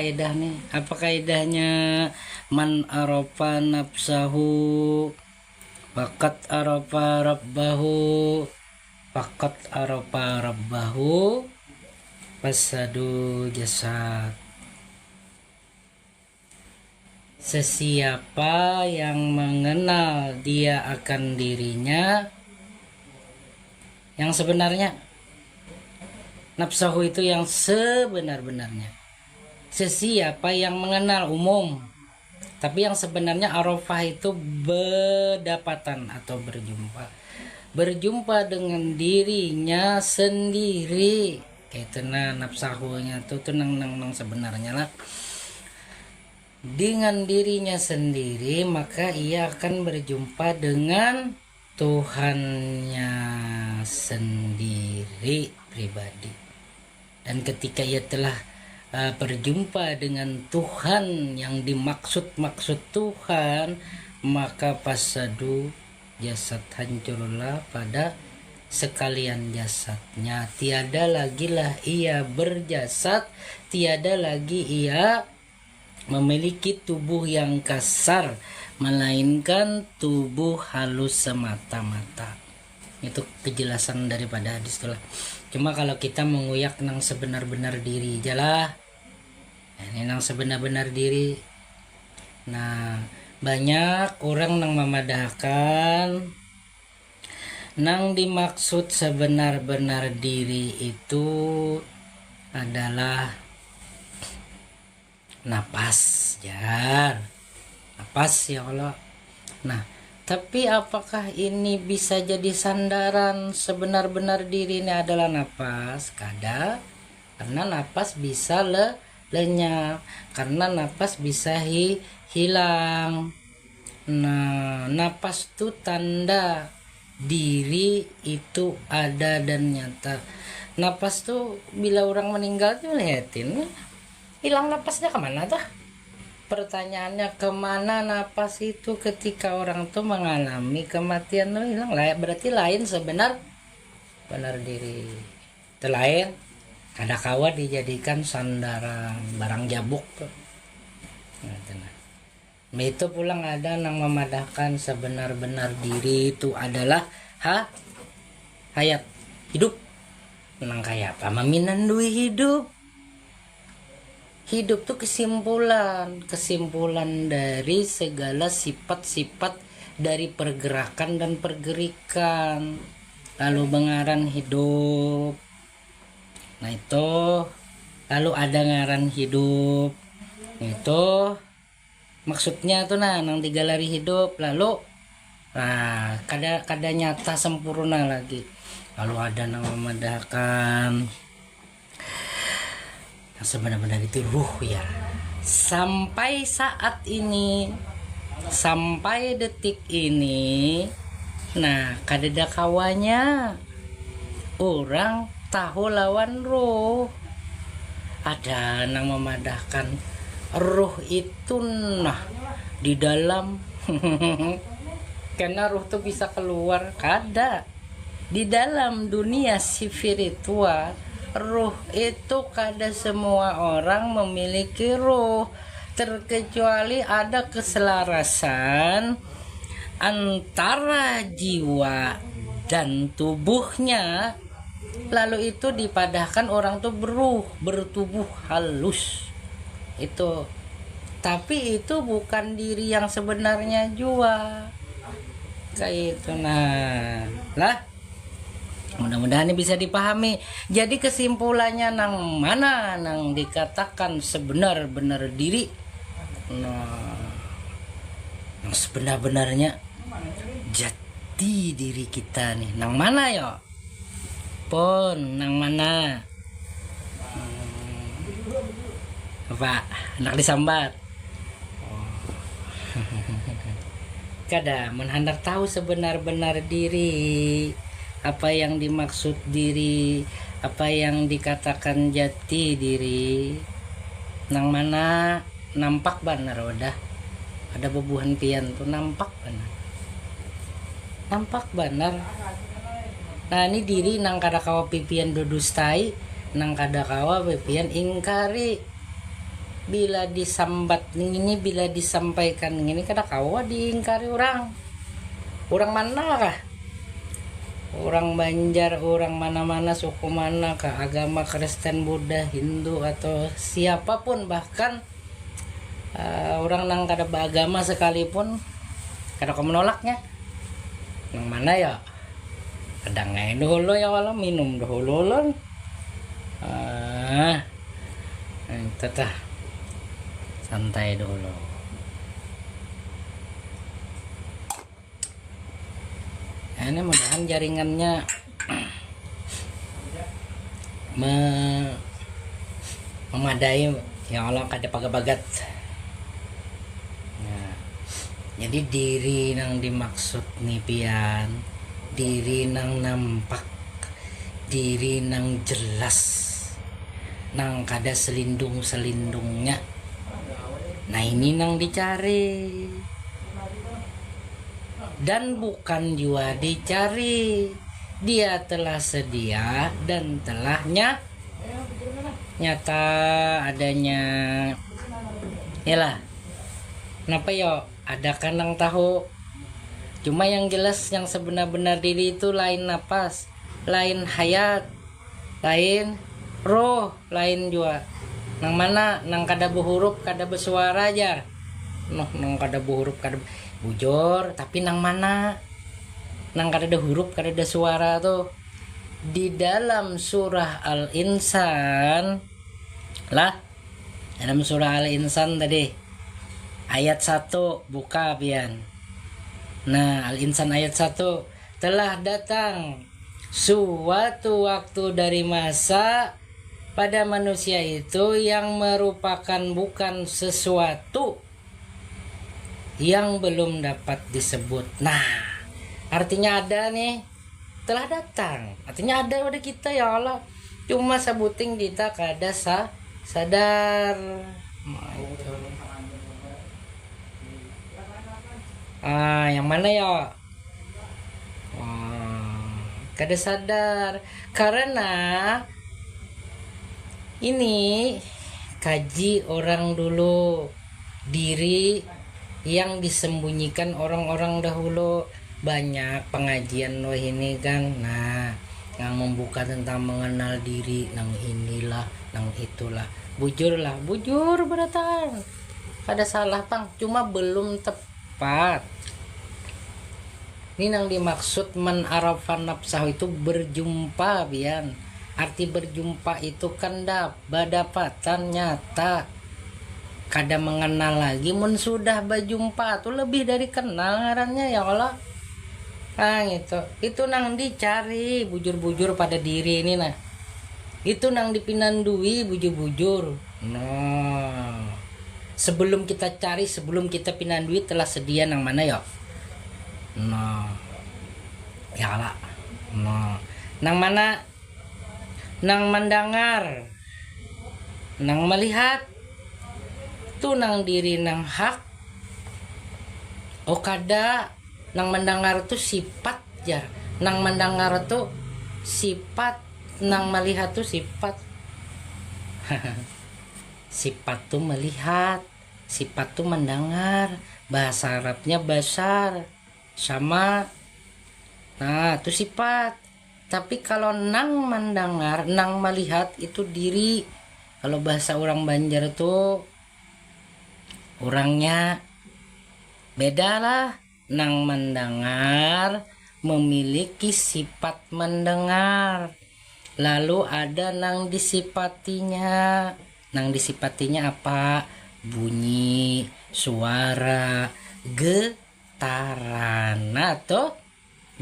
Kaidah nih, apa kaidahnya? Man arafa nafsahu faqad arafa rabbahu, faqad arafa rabbahu fasadu jasad. Sesiapa yang mengenal dia akan dirinya yang sebenarnya, nafsahu itu yang sebenar-benarnya. Sesiapa yang mengenal umum, tapi yang sebenarnya arafah itu berdapatan atau berjumpa dengan dirinya sendiri, kayak tenang nafsahunya tuh tenang nang sebenarnya lah, dengan dirinya sendiri, maka ia akan berjumpa dengan Tuhannya sendiri pribadi. Dan ketika ia telah berjumpa dengan Tuhan yang dimaksud Tuhan, maka pasadu jasad, hancurlah pada sekalian jasadnya. Tiada lagi lah ia berjasad, tiada lagi ia memiliki tubuh yang kasar, melainkan tubuh halus semata-mata. Itu kejelasan daripada hadis itulah. Cuma kalau kita menguyak nang sebenar-benar diri jalah, ini nang sebenar-benar diri. Nah, banyak orang nang memadahkan nang dimaksud sebenar-benar diri itu adalah napas, jar. Napas ya Allah. Nah, tapi apakah ini bisa jadi sandaran sebenar-benar diri ini adalah napas? Kada, karena napas bisa lenyap, karena napas bisa hilang. Nah, napas itu tanda diri itu ada dan nyata. Napas tuh bila orang meninggal tuh lihatin, hilang napasnya kemana tuh? Pertanyaannya, kemana napas itu ketika orang tuh mengalami kematian tuh hilang lah, berarti lain benar diri itu lain. Ada kawa dijadikan sandaran barang jabuk tuh. Nah, itu pulang ada yang memadahkan sebenar-benar diri itu adalah hayat, hidup. Menang kayak apa meminandui hidup. Hidup tuh kesimpulan dari segala sifat-sifat dari pergerakan dan pergerikan. Lalu bengaran hidup. Nah itu, lalu ada ngaran hidup. Itu maksudnya tuh nang digalari hidup. Lalu kada nyata sempurna lagi. Lalu ada nang memadahkan sebenarnya itu ruh ya. Sampai saat ini, sampai detik ini, nah kadeda kawanya orang tahu lawan ruh. Ada yang memadahkan ruh itu nah di dalam karena ruh tuh bisa keluar, kada di dalam dunia spiritual. Ruh itu kada semua orang memiliki ruh, terkecuali ada keselarasan antara jiwa dan tubuhnya. Lalu itu dipadahkan orang tuh bertubuh halus itu. Tapi itu bukan diri yang sebenarnya jua kayak itu. Nah lah, mudah-mudahan ini bisa dipahami. Jadi kesimpulannya nang mana nang dikatakan sebenar-benar diri. Nah, yang sebenar-benarnya jati diri kita nih nang mana ya? Pon nang mana? Apa? Anak disambat. Kada menhendak tahu sebenar-benar diri. Apa yang dimaksud diri, apa yang dikatakan jati diri, nang mana nampak benar udah ada bebuhan pian tuh nampak benar. Nah ini diri nang kada kawa pipian dudustai, nang kada kawa pipian ingkari. bila disambat ini, bila disampaikan ini kada kawa diingkari orang mana kah, orang Banjar, orang mana-mana, suku mana kah, agama Kristen, Buddha, Hindu atau siapapun, bahkan orang nang kada beragama sekalipun kada kau menolaknya. Yang mana ya kadang dulu ya, walau minum dulu lah. Itu tah santai dulu. Ini mudahan jaringannya memadai ya Allah, kada pagat-pagat. Nah, jadi diri nang dimaksud nih pian, diri nang nampak, diri nang jelas, nang kada selindung-selindungnya. Nah ini nang dicari, dan bukan juga dicari, dia telah sedia dan telah nyata adanya. Yalah, kenapa yo ada kan nang tahu, cuma yang jelas yang sebenar-benar diri itu lain napas, lain hayat, lain roh, lain juga nang mana nang kada berhuruf, kada bersuara aja. Nang kada berhuruf, kada bujur, tapi nang mana nang kada ada huruf, kada ada suara tuh. Di dalam surah Al-Insan lah, dalam surah Al-Insan tadi ayat 1 buka pian. Nah, Al-Insan ayat 1, telah datang suatu waktu dari masa pada manusia itu yang merupakan bukan sesuatu yang belum dapat disebut. Nah, artinya ada nih, telah datang, artinya ada pada kita ya Allah, cuma sebuting kita kada sadar. Yang mana ya? Kada sadar karena ini kaji orang dulu, diri yang disembunyikan orang-orang dahulu. Banyak pengajian loh ini kan, nah yang membuka tentang mengenal diri, nang inilah, nang itulah, bujur beratan, kada salah pang, cuma belum tepat. Ini yang dimaksud man arafan nafsahu itu berjumpa bian. Arti berjumpa itu kan badapatan nyata, kada mengenal lagi. Mun sudah berjumpa tuh lebih dari kenal ngarannya ya Allah. Itu nang dicari bujur-bujur pada diri ini. Nah itu nang dipinandui bujur-bujur. Nah sebelum kita cari, sebelum kita pinandui, telah sedia nang mana ya. Nah ya Allah. Nah nang mana, nang mendengar, nang melihat, tuh nang diri nang hak. Kada nang mendengar tuh sifat jar, nang mendengar tuh sifat, nang melihat tuh sifat. Sifat tuh melihat, sifat tuh mendengar, bahasa Arabnya basar sama. Nah itu sifat. Tapi kalau nang mendengar, nang melihat itu diri. Kalau bahasa orang Banjar tuh orangnya beda lah. Nang mendengar memiliki sifat mendengar. Lalu ada nang disifatinya. Nang disifatinya apa? Bunyi, suara, getaran. Nah tuh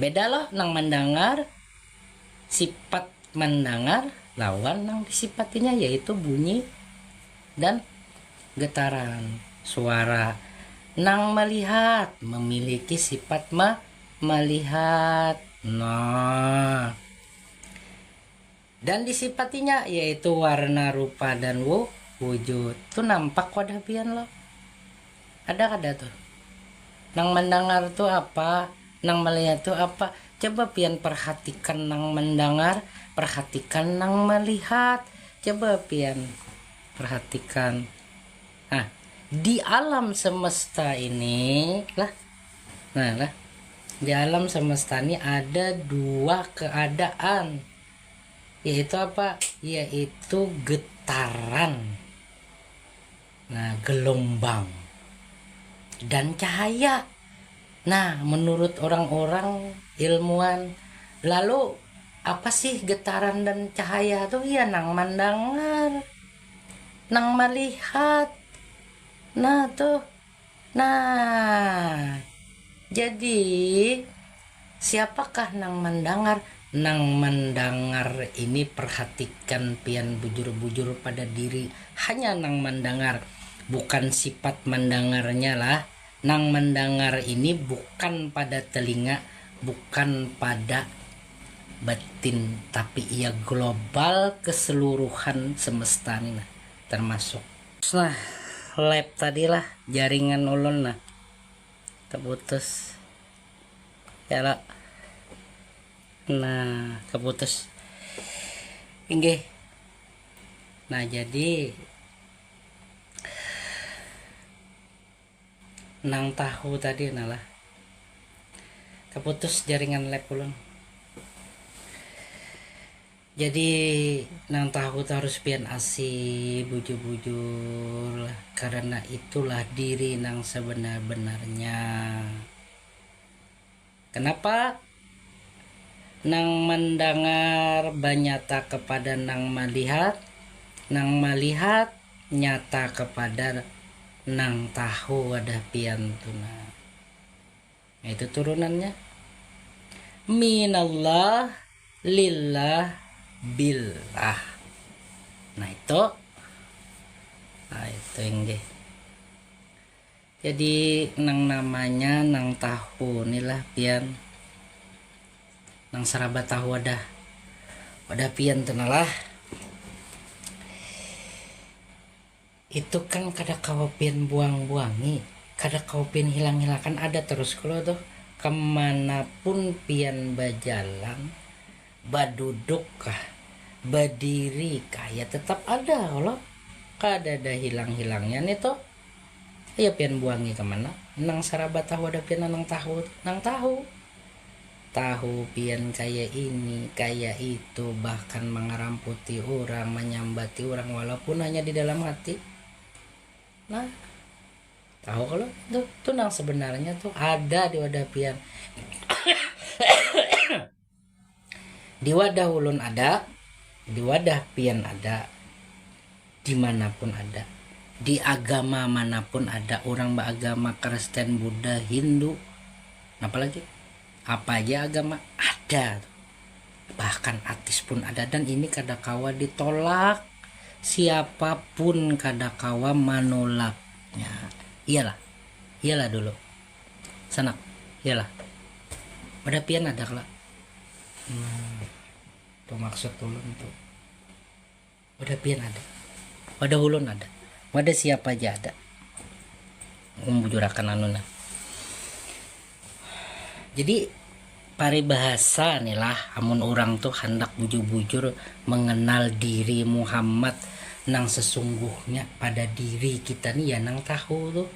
beda loh, nang mendengar sifat mendengar lawan nang disifatinya, yaitu bunyi dan getaran suara. Nang melihat memiliki sifat melihat. Nah dan disifatinya yaitu warna, rupa, dan wujud. Tuh nampak wadah pian loh. Ada tuh. Nang mendengar tuh apa, nang melihat tuh apa. Coba pian perhatikan nang mendengar, perhatikan nang melihat. Coba pian perhatikan Nah, di alam semesta ini lah, di alam semesta ini ada dua keadaan, yaitu apa? Yaitu getaran, gelombang, dan cahaya. Nah, menurut orang-orang ilmuwan, lalu apa sih getaran dan cahaya tuh? Ya nang mandangar, nang melihat. Nah tuh, nah jadi siapakah nang mandangar? Nang mandangar ini perhatikan pian bujur-bujur pada diri, hanya nang mandangar, bukan sifat mendengarnya lah. Nang mendengar ini bukan pada telinga, bukan pada batin, tapi ia global keseluruhan semesta ini, nah, termasuk nah lab tadi lah, jaringan ulun nah keputus ya lah, nah keputus inggih. Nah jadi nang tahu tadi nalah keputus jaringan lab ulun. Jadi nang tahu harus pian asih bujur-bujur lah, karena itulah diri nang sebenar-benarnya. Kenapa? Nang mendengar banyata kepada nang melihat nyata kepada nang tahu ada pian tuna. Nah, itu turunannya minallah lillah billah. Nah itu enggak. Jadi nang namanya nang tahu inilah pian, nang serabat tahu ada pian tenalah. Itu kan kada kau pian buang-buangi, kada kau pian hilang-hilangkan, ada terus kalau tuh kemanapun pian berjalan, baduduk kah, berdiri kah, ya tetap ada kalau kada ada hilang-hilangnya nih toh. Ya pian buangi kemana? Nang sarabat tahu ada pian nang tahu pian kayak ini kayak itu, bahkan mengeramputi orang, menyambati orang walaupun hanya di dalam hati. Nah tahu kalau tuh nang sebenarnya tuh ada di wadah pian. Di wadah ulun ada, di wadah pian ada, dimanapun ada, di agama manapun ada. Orang beragama Kristen, Buddha, Hindu, apalagi apa aja agama ada, bahkan ateis pun ada. Dan ini kada kawa ditolak, siapapun kada kawa manolaknya. Iyalah dulu sanak, iyalah pada pian ada kelak. Tuh maksud ulun tuh pada pian ada, pada ulun ada, pada siapa aja ada. Membujurakan anuna. Jadi paribahasa nih lah, amun orang tuh hendak bujur-bujur mengenal diri Muhammad nang sesungguhnya pada diri kita nih, ya nang tahu tuh,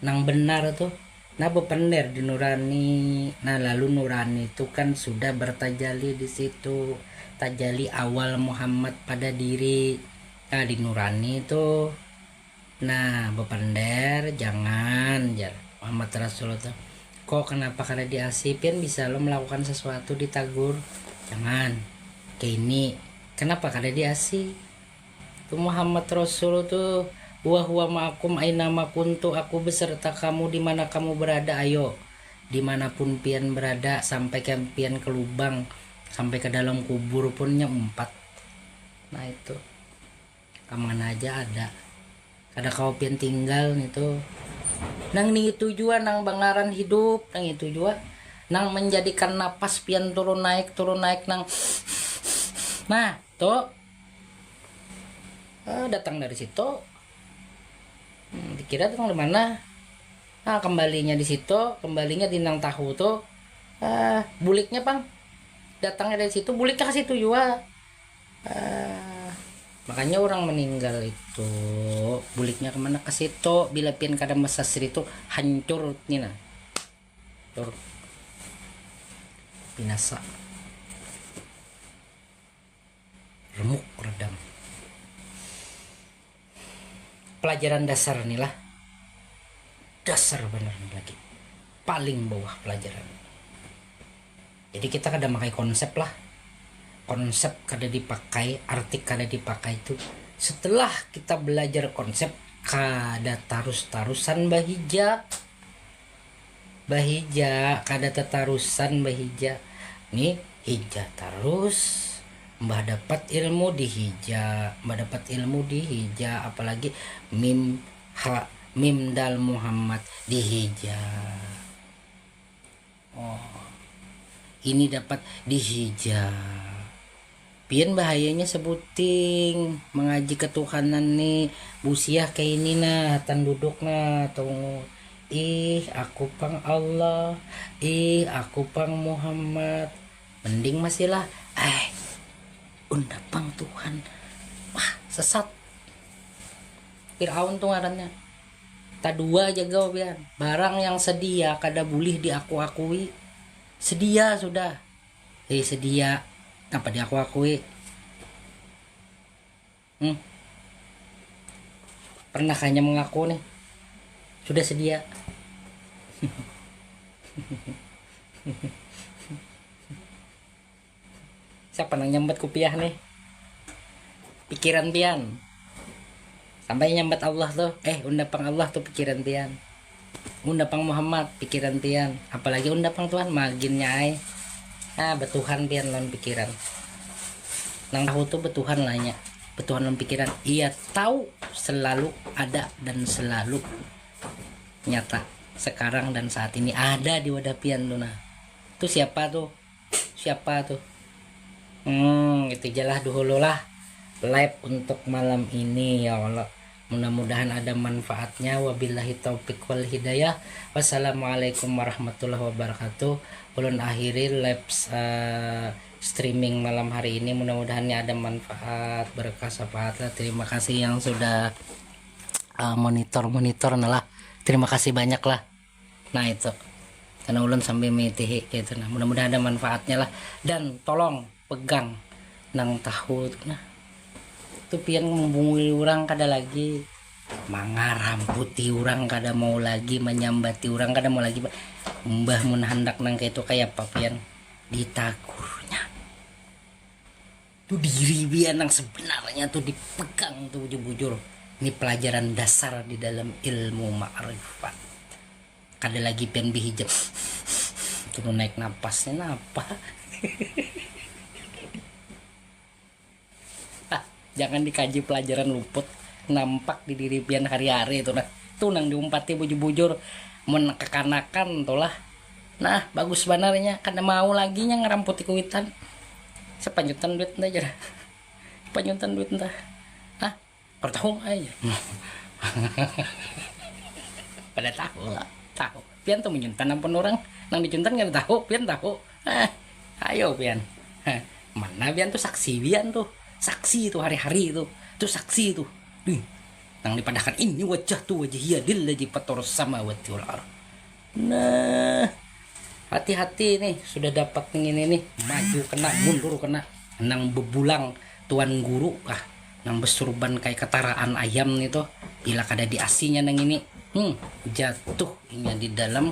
nang benar tuh, nah bepener di nurani. Nah lalu nurani itu kan sudah bertajali di situ, tajali awal Muhammad pada diri. Nah di nurani itu, nah bepender jangan Muhammad Rasulullah tuh, kok kenapa kada diasipin, bisa lo melakukan sesuatu ditagur, jangan kayak ini, kenapa kada diasi tuh Muhammad Rasul tuh, wa huwa ma'akum aina ma kuntu, aku beserta kamu di mana kamu berada. Ayo dimanapun pian berada, sampai ke pian ke lubang, sampai ke dalam kubur pun nyempat. Nah itu kemana aja ada, kada kau pian tinggal itu. Nang nih tujuan nang bangaran hidup, nang itu juga nang menjadikan napas pian turun naik nang. Nah tuh datang dari situ, dikira datang dari mana? Nah kembalinya di situ, kembalinya di nang tahu tuh. Buliknya datangnya dari situ, buliknya ke situ juga. Makanya orang meninggal itu buliknya kemana, ke situ. Bila pian kada masasri itu hancur nih nah, hancur binasa, remuk redam. Pelajaran dasar nih lah, dasar bener lagi, paling bawah pelajaran. Jadi kita kada pakai konsep lah, konsep kada dipakai, arti kada dipakai itu setelah kita belajar konsep. Kada tarus-tarusan bahija kada tetarusan bahija nih, hija terus mbah dapat ilmu di hija, apalagi mim dal Muhammad di hija. Oh, ini dapat di hija. Pian bahayanya sebuting mengaji ketuhanan nih, busiah kayak ini nah, tan duduk nah, tunggu. Aku pang Allah, aku pang Muhammad. Mending masih lah, unda pang Tuhan. Wah, sesat. Fir'aun tuh ngarannya. Tak dua jaga pian. Barang yang sedia kada boleh diaku-akui. Sedia sudah. Sedia. Apa diaku-akui? Pernah hanya mengaku nih? Sudah sedia. Siapa nang nyambat kupiah nih? Pikiran pian. Sampai nyambat Allah tuh, undang pang Allah tuh pikiran pian. Undang pang Muhammad pikiran pian. Apalagi undang pang Tuhan maginnya ay. Betuhan pian lawan pikiran. Nang tahu tuh betuhan lahnya. Betuhan lawan pikiran. Ia tahu selalu ada dan selalu nyata. Sekarang dan saat ini ada di wadah pian tuh nah. Itu siapa tuh? Itu jalah dulu lah live untuk malam ini ya Allah. Mudah-mudahan ada manfaatnya. Wabillahi taufiq wal hidayah. Wassalamualaikum warahmatullahi wabarakatuh. Ulun akhiri live streaming malam hari ini. Mudah-mudahan ada manfaat, berkah, syafaat. Terima kasih yang sudah monitor lah. Terima kasih banyak lah. Nah itu karena ulun sambil mitihi gitu nah. Mudah-mudahan ada manfaatnya lah. Dan tolong pegang nang tahu nah. Itu pian membunguli orang kada lagi mangaramputi orang, kada mau lagi menyambati orang, kada mau lagi mbah mun hendak nang kayak itu kayak apa pian ditagurnya tuh diri pian nang sebenarnya tuh dipegang tuh bujur-bujur. Ini pelajaran dasar di dalam ilmu ma'rifat. Kada lagi pian bihijab tuh naik napasnya apa. Jangan dikaji pelajaran luput nampak di diri pian hari-hari itu nah. Tuh nang diumpati bujur-bujur menekanakan tuh lah. Nah bagus banarnya karena mau lagi nya ngaramputi kuitan. Sepanjutan duit entah aja. Sepanjutan duit entah. Tahu aja. Pada tahu lah. Tahu. Pian tuh menyuntan ampun orang. Nang dicuntan kan tahu. Pian tahu. Ayo pian. Mana pian tuh saksi pian tuh. Saksi itu hari-hari itu saksi itu nang dipadahkan ini wajah tuh wajah yadil lagi pator sama wati ular. Nah hati-hati nih, sudah dapat ini nih, maju kena mundur kena nang bebulang tuan guru nang besurban kayak ketaraan ayam nih tuh bila kada diasinya nang ini jatuh ini di dalam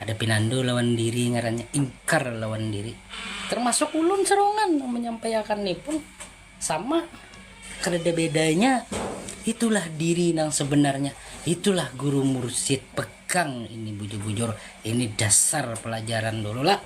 ada pinando lawan diri ngarannya, ingkar lawan diri. Termasuk ulun serongan menyampaikan nih pun sama, kada bedanya. Itulah diri yang sebenarnya, itulah guru mursyid. Pegang ini bujur-bujur, ini dasar pelajaran dulu lah.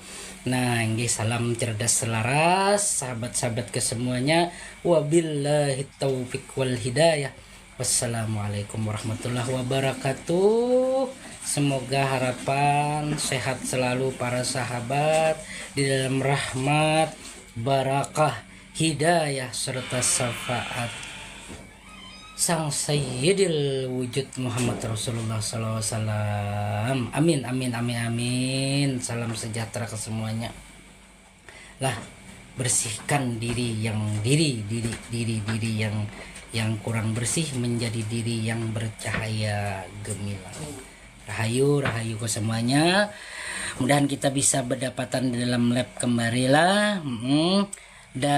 Nah ini salam cerdas selaras sahabat-sahabat kesemuanya. Wabillahi taufiq wal hidayah. Wassalamualaikum warahmatullahi wabarakatuh. Semoga harapan sehat selalu para sahabat di dalam rahmat, barakah, hidayah serta syafaat Sang Sayyidil Wujud Muhammad Rasulullah SAW. Amin amin amin amin. Salam sejahtera ke semuanya. Lah bersihkan diri yang kurang bersih menjadi diri yang bercahaya gemilang. Rahayu ke semuanya. Mudahan kita bisa berdapatan di dalam lab kembali lah. Dan